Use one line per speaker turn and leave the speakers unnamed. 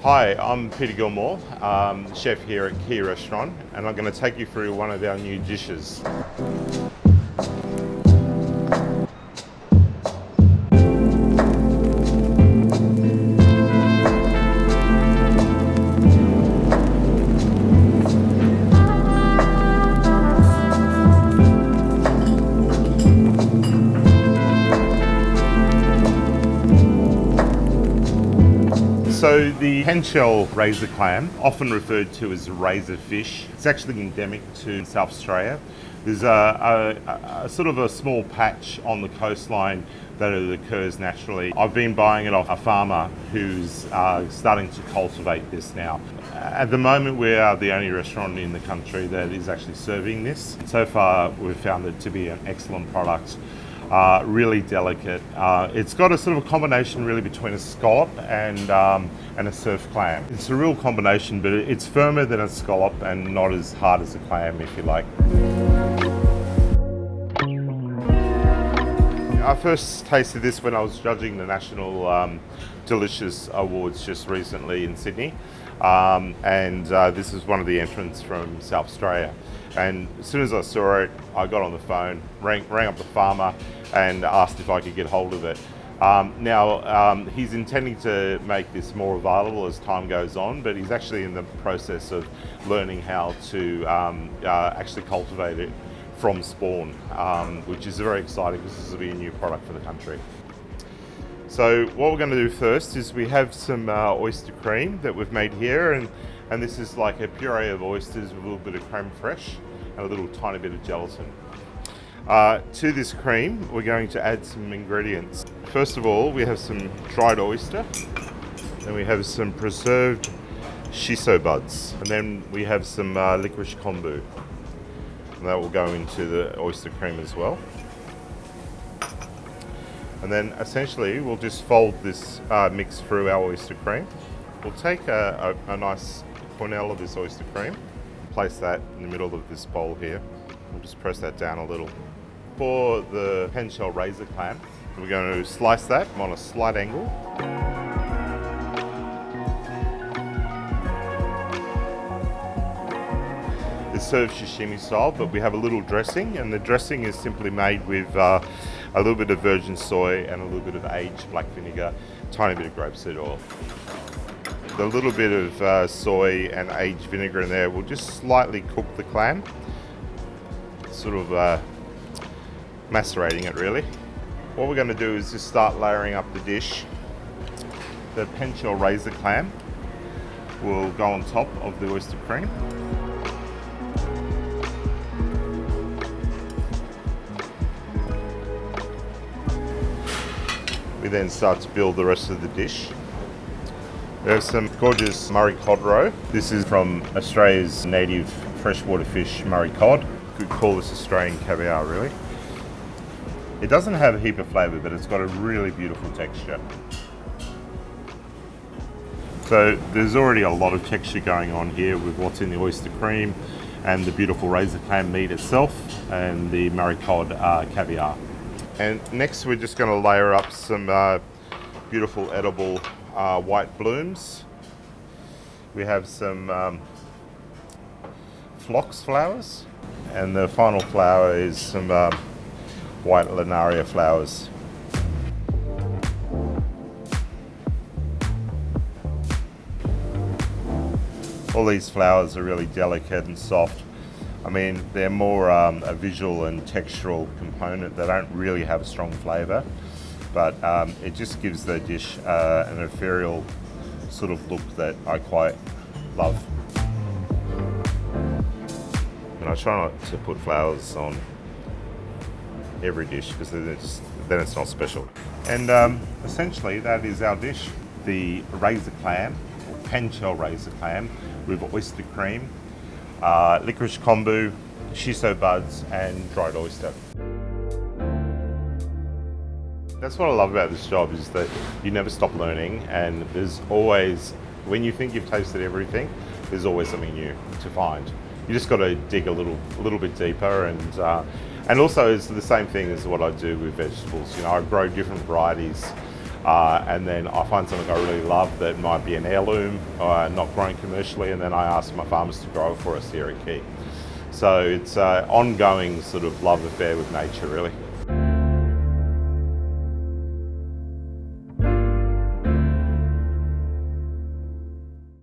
Hi, I'm Peter Gilmore, the chef here at Quay restaurant, and I'm going to take you through one of our new dishes. So the Penshell razor clam, often referred to as razorfish, it's actually endemic to South Australia. There's a sort of a small patch on the coastline that it occurs naturally. I've been buying it off a farmer who's starting to cultivate this now. At the moment, we are the only restaurant in the country that is actually serving this. So far, we've found it to be an excellent product. Really delicate. It's got a sort of a combination really between a scallop and a surf clam. It's a real combination, but it's firmer than a scallop and not as hard as a clam, if you like. I first tasted this when I was judging the National Delicious Awards just recently in Sydney, and this is one of the entrants from South Australia. And as soon as I saw it, I got on the phone, rang up the farmer and asked if I could get hold of it. Now, he's intending to make this more available as time goes on, but he's actually in the process of learning how to actually cultivate it from spawn, which is very exciting because this will be a new product for the country. So what we're going to do first is we have some oyster cream that we've made here, and this is like a puree of oysters with a little bit of creme fraiche and a little tiny bit of gelatin. To this cream, we're going to add some ingredients. First of all, we have some dried oyster, then we have some preserved shiso buds, and then we have some licorice kombu. And that will go into the oyster cream as well. And then essentially, we'll just fold this mix through our oyster cream. We'll take a nice cornell of this oyster cream, place that in the middle of this bowl here. We'll just press that down a little. For the Penshell razor clam, we're going to slice that on a slight angle. It's served sashimi style, but we have a little dressing, and the dressing is simply made with a little bit of virgin soy and a little bit of aged black vinegar, tiny bit of grapeseed oil. The little bit of soy and aged vinegar in there will just slightly cook the clam, sort of macerating it really. What we're going to do is just start layering up the dish. The Penshell razor clam will go on top of the oyster cream. We then start to build the rest of the dish. We have some gorgeous Murray cod roe. This is from Australia's native freshwater fish, Murray cod. You could call this Australian caviar, really. It doesn't have a heap of flavour, but it's got a really beautiful texture. So there's already a lot of texture going on here with what's in the oyster cream and the beautiful razor clam meat itself and the Murray cod caviar. And next we're just going to layer up some beautiful edible white blooms. We have some phlox flowers, and the final flower is some white linaria flowers. All these flowers are really delicate and soft. I mean, they're more a visual and textural component. They don't really have a strong flavour, but it just gives the dish an ethereal sort of look that I quite love. And I try not to put flowers on every dish because then it's not special. And essentially that is our dish. The razor clam, or Penshell razor clam, with oyster cream, licorice kombu, shiso buds and dried oyster. That's what I love about this job, is that you never stop learning, and there's always, when you think you've tasted everything, there's always something new to find. You just got to dig a little bit deeper, and also it's the same thing as what I do with vegetables. You know, I grow different varieties and then I find something I really love that might be an heirloom, not grown commercially, and then I ask my farmers to grow it for us here at Quay. So it's an ongoing sort of love affair with nature, really.